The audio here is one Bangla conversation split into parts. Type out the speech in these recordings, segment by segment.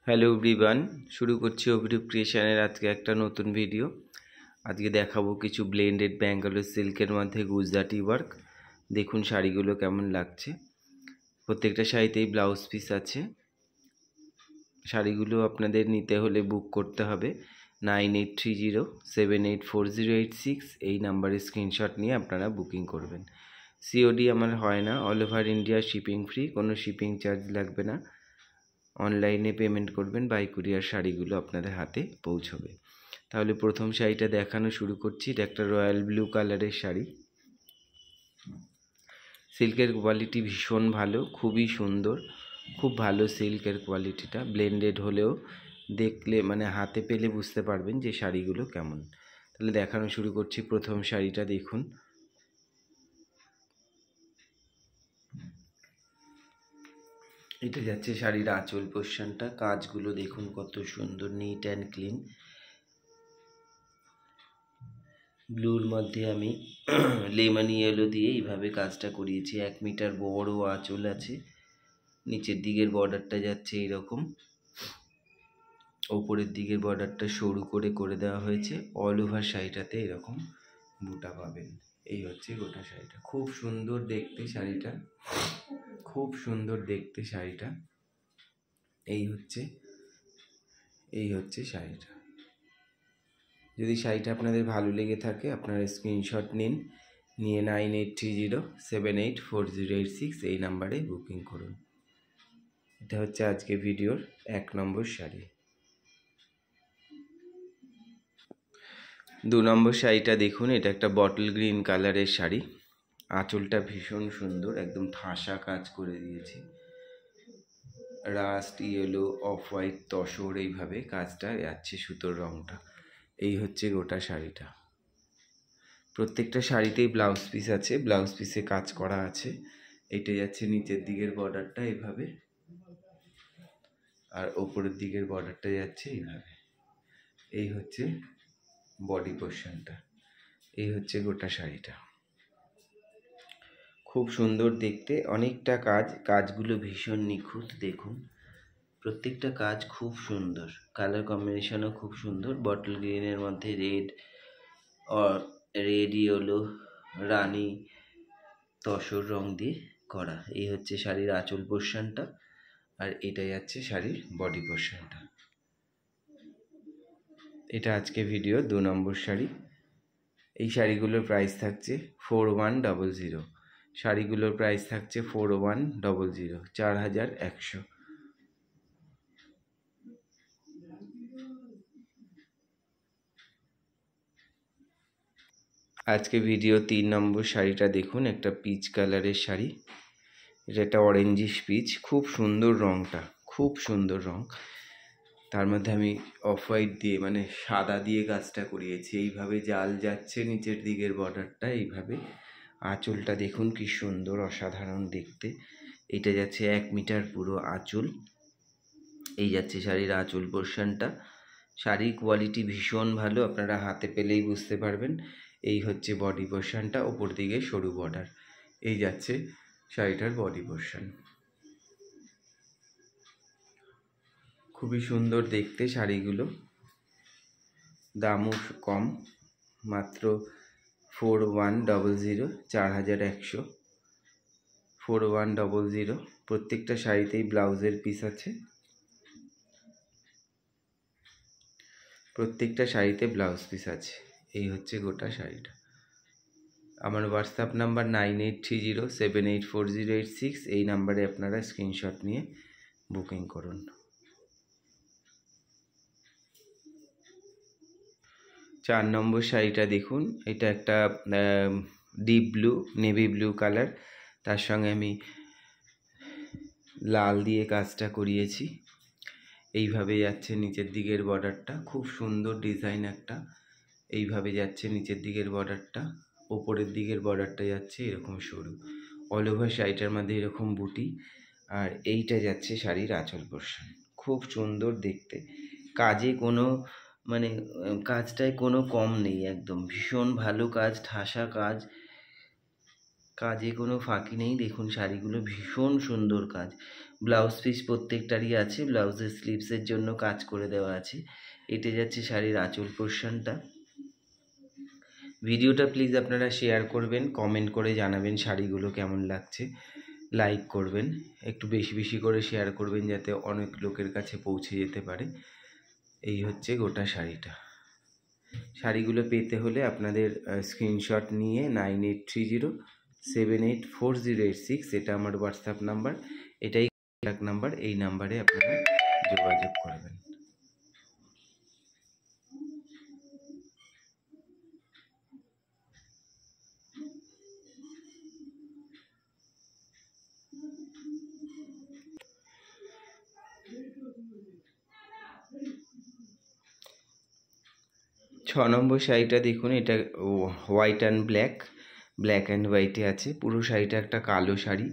হ্যালো এভরিওয়ান, শুরু করছি অভিরূপ ক্রিয়েশনের আজকে একটা নতুন ভিডিও। আজকে দেখাবো কিছু ব্লেন্ডেড ব্যাঙ্গালোর সিল্কের মধ্যে গুজরাটি ওয়ার্ক। দেখুন শাড়িগুলো কেমন লাগছে। প্রত্যেকটা শাড়িতেই ব্লাউজ পিস আছে। শাড়িগুলো আপনাদের নিতে হলে বুক করতে হবে 9830784086 এই নাম্বারে স্ক্রিনশট নিয়ে আপনারা বুকিং করবেন। সিওডি আমার হয় না, all over India shipping free, কোনো শিপিং চার্জ লাগবে না। অনলাইনে পেমেন্ট করবেন, বাই কুরিয়ার শাড়িগুলো আপনাদের হাতে পৌঁছবে। তাহলে প্রথম শাড়িটা দেখানো শুরু করছি। এটা একটা রয়্যাল ব্লু কালারের শাড়ি। সিল্কের কোয়ালিটি ভীষণ ভালো, খুবই সুন্দর, খুব ভালো সিল্কের কোয়ালিটিটা। ব্লেন্ডেড হলেও দেখলে মানে হাতে পেলে বুঝতে পারবেন যে শাড়িগুলো কেমন। তাহলে দেখানো শুরু করছি। প্রথম শাড়িটা দেখুন। এটা যাচ্ছে শাড়ির আঁচল পোর্শনটা। কাজগুলো দেখুন কত সুন্দর, নিট অ্যান্ড ক্লিন। ব্লুর মধ্যে আমি লেমন ইয়েলো দিয়ে এইভাবে কাজটা করিয়েছি। 1 মিটার বড় আঁচল আছে। নিচের দিকের বর্ডারটা যাচ্ছে এরকম, ওপরের দিকের বর্ডারটা সরু করে দেওয়া হয়েছে। অল ওভার শাড়িটাতে এরকম বুটা পাবেন। এই হচ্ছে গোটা শাড়িটা। খুব সুন্দর দেখতে শাড়িটা, খুব সুন্দর দেখতে শাড়িটা। এই হচ্ছে শাড়িটা। যদি শাড়িটা আপনাদের ভালো লেগে থাকে আপনারা স্ক্রিনশট নিয়ে 9830784086 এই নাম্বারে বুকিং করুন। এটা হচ্ছে আজকে ভিডিওর 1 নম্বর শাড়ি। 2 নম্বর শাড়িটা দেখুন। এটা একটা বটল গ্রিন কালারের শাড়ি। আঁচলটা ভীষণ সুন্দর, একদম ঠাসা কাজ করে দিয়েছি। রাস্ট ইয়েলো, অফ হোয়াইট, তসর এইভাবে কাজটা যাচ্ছে, সুতোর রঙটা। এই হচ্ছে গোটা শাড়িটা। প্রত্যেকটা শাড়িতেই ব্লাউজ পিস আছে, ব্লাউজ পিসে কাজ করা আছে। এটা যাচ্ছে নিচের দিকের বর্ডারটা এইভাবে, আর ওপরের দিকের বর্ডারটা যাচ্ছে এইভাবে। এই হচ্ছে বডি পোর্শনটা। এই হচ্ছে গোটা শাড়িটা। খুব সুন্দর দেখতে, অনেকটা কাজগুলো ভীষণ নিখুঁত। দেখুন প্রত্যেকটা কাজ খুব সুন্দর, কালার কম্বিনেশনও খুব সুন্দর। বটল গ্রিনের মধ্যে রেড ইয়েলো, রানী, তসর রং দিয়ে করা। এই হচ্ছে শাড়ির আঁচল পোর্শনটা, আর এটা যাচ্ছে শাড়ির বডি পোর্শনটা। এটা আজকে ভিডিও 2 নম্বর শাড়ি। এই শাড়িগুলোর প্রাইস থাকছে 4100। শাড়িগুলোর প্রাইস থাকছে 4100, 4100। আজকে ভিডিও 3 নম্বর শাড়িটা দেখুন। একটা পিচ কালারের শাড়ি। এটা একটা অরেঞ্জিশ পিচ, খুব সুন্দর রঙটা, খুব সুন্দর রং। তার মধ্যে আমি অফ হোয়াইট দিয়ে মানে সাদা দিয়ে কাজটা করিয়েছি। এইভাবে জাল যাচ্ছে নিচের দিকের বর্ডারটা এইভাবে। আঁচলটা দেখুন কি সুন্দর, অসাধারণ দেখতে। এটা যাচ্ছে 1 মিটার পুরো আঁচল। এই যাচ্ছে শাড়ির আঁচল পোর্শনটা। শাড়ির কোয়ালিটি ভীষণ ভালো, আপনারা হাতে পেলেই বুঝতে পারবেন। এই হচ্ছে বডি পোর্শনটা, ওপর দিকে সরু বর্ডার। এই যাচ্ছে শাড়িটার বডি পোর্শন। খুবই সুন্দর দেখতে শাড়িগুলো, দামও কম, মাত্র 4100, 4100, 4100। প্রত্যেকটা শাড়িতেই ব্লাউজের পিস আছে, প্রত্যেকটা শাড়িতে ব্লাউজ পিস আছে। এই হচ্ছে গোটা শাড়িটা। আমার হোয়াটসঅ্যাপ নাম্বার 9830784086, এই নাম্বারে আপনারা স্ক্রিনশট নিয়ে বুকিং করুন। 4 নম্বর শাড়িটা দেখুন। এটা একটা deep blue, navy blue colour, তার সঙ্গে আমি লাল দিয়ে কাজটা করিয়েছি। এইভাবে যাচ্ছে নিচের দিকের বর্ডারটা, খুব সুন্দর ডিজাইন একটা। এইভাবে যাচ্ছে নিচের দিকের বর্ডারটা, ওপরের দিকের বর্ডারটা যাচ্ছে এরকম সরু। অল ওভার শাড়িটার মধ্যে এরকম বুটি, আর এইটা যাচ্ছে শাড়ির আঁচল পোর্শন। খুব সুন্দর দেখতে, কাজে কোনো মানে কাজটায় কোনো কম নেই, একদম ভীষণ ভালো কাজ, ঠাসা কাজ, কাজে কোনো ফাঁকি নেই। দেখুন শাড়িগুলো ভীষণ সুন্দর কাজ। ব্লাউজ পিস প্রত্যেকটারই আছে, ব্লাউজের স্লিভসের জন্য কাজ করে দেওয়া আছে। এটা যাচ্ছে শাড়ির আঁচল পোর্শনটা। ভিডিওটা প্লিজ আপনারা শেয়ার করবেন, কমেন্ট করে জানাবেন শাড়িগুলো কেমন লাগছে, লাইক করবেন, একটু বেশি বেশি করে শেয়ার করবেন যাতে অনেক লোকের কাছে পৌঁছে যেতে পারে। এই হচ্ছে গোটা শাড়িটা। শাড়িগুলো পেতে হলে আপনাদের স্ক্রিনশট নিয়ে 9830784086, এটা আমার হোয়াটসঅ্যাপ নাম্বার, এটাই কন্ট্যাক্ট নাম্বার, এই নাম্বারে আপনারা যোগাযোগ করবেন। ছ নম্বর শাড়িটা দেখুন, এটা হোয়াইট অ্যান্ড ব্ল্যাক অ্যান্ড হোয়াইটে আছে। পুরো শাড়িটা একটা কালো শাড়ি,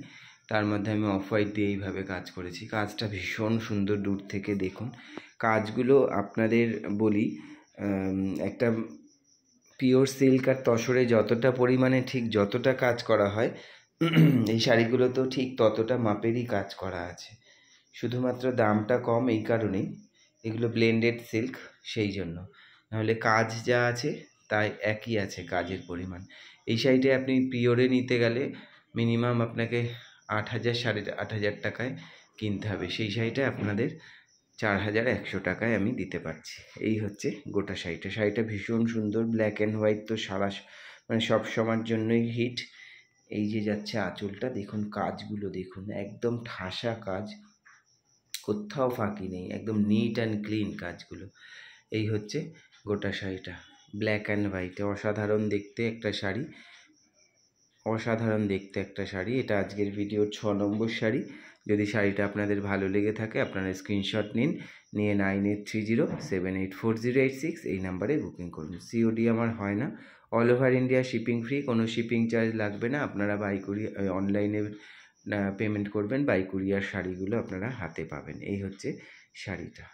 তার মধ্যে আমি অফ হোয়াইট দিয়ে এইভাবে কাজ করেছি। কাজটা ভীষণ সুন্দর, দূর থেকে দেখুন। কাজগুলো আপনাদের বলি, একটা পিওর সিল্ক আর তসরে যতটা পরিমাণে ঠিক যতটা কাজ করা হয়, এই শাড়িগুলোতেও ঠিক ততটা মাপেরই কাজ করা আছে। শুধুমাত্র দামটা কম এই কারণেই, এগুলো ব্লেন্ডেড সিল্ক, সেই জন্য। নাহলে কাজ যা আছে তাই একই আছে কাজের পরিমাণ। এই শাড়িটা আপনি পিওরে নিতে গেলে মিনিমাম আপনাকে 8,000 8,500 টাকায় কিনতে হবে। সেই শাড়িটা আপনাদের 4,100 টাকায় আমি দিতে পারছি। এই হচ্ছে গোটা শাড়িটা। শাড়িটা ভীষণ সুন্দর, ব্ল্যাক অ্যান্ড হোয়াইট তো সারা মানে সব সময়ের জন্যই হিট। এই যে যাচ্ছে আঁচলটা দেখুন, কাজগুলো দেখুন, একদম ঠাসা কাজ, কোথাও ফাঁকি নেই, একদম নিট অ্যান্ড ক্লিন কাজগুলো। এই হচ্ছে গোটা শাড়িটা, ব্ল্যাক অ্যান্ড হোয়াইটে অসাধারণ দেখতে একটা শাড়ি, অসাধারণ দেখতে একটা শাড়ি। এটা আজকের ভিডিওর 6 নম্বর শাড়ি। যদি শাড়িটা আপনাদের ভালো লেগে থাকে আপনারা স্ক্রিনশট নিয়ে 9830784086 এই নাম্বারে বুকিং করুন। সিওডি আমার হয় না, all over India shipping free, কোনো শিপিং চার্জ লাগবে না। আপনারা বাই কুরিয়ার অনলাইনে পেমেন্ট করবেন, বাই কুরিয়ার শাড়িগুলো আপনারা হাতে পাবেন। এই হচ্ছে শাড়িটা।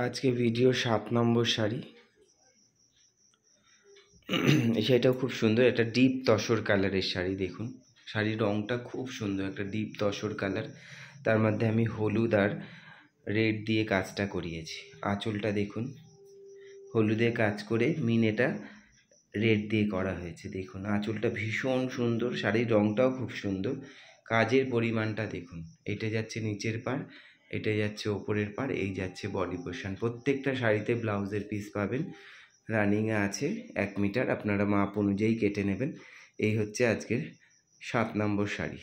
আজকে ভিডিও 7 নম্বর শাড়ি। এই শাড়িটাও খুব সুন্দর, একটা ডিপ তসর কালারের শাড়ি। দেখুন শাড়ির রঙটা খুব সুন্দর, একটা ডিপ তসর কালার, তার মধ্যে আমি হলুদ আর রেড দিয়ে কাজটা করিয়েছি। আঁচলটা দেখুন, হলুদে কাজ করে মিনেটা রেড দিয়ে করা হয়েছে। দেখুন আঁচলটা ভীষণ সুন্দর, শাড়ির রঙটাও খুব সুন্দর, কাজের পরিমাণটা দেখুন। এটা যাচ্ছে নিচের পাড়, এটা যাচ্ছে ওপরের পাড়, এই যাচ্ছে বডি পোর্শন। প্রত্যেকটা শাড়িতে ব্লাউজের পিস পাবেন, রানিংয়ে আছে 1 মিটার, আপনারা মাপ অনুযায়ী কেটে নেবেন। এই হচ্ছে আজকের 7 নম্বর শাড়ি,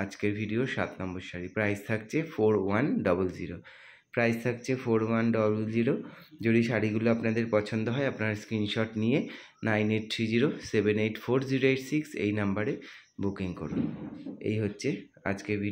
আজকের ভিডিও 7 নম্বর শাড়ি। প্রাইস থাকছে 4100, প্রাইস থাকছে 4100। যদি শাড়িগুলো আপনাদের পছন্দ হয় আপনারা স্ক্রিনশট নিয়ে 9830784086 এই নাম্বারে বুকিং করুন। এই হচ্ছে আজকের ভিডিও।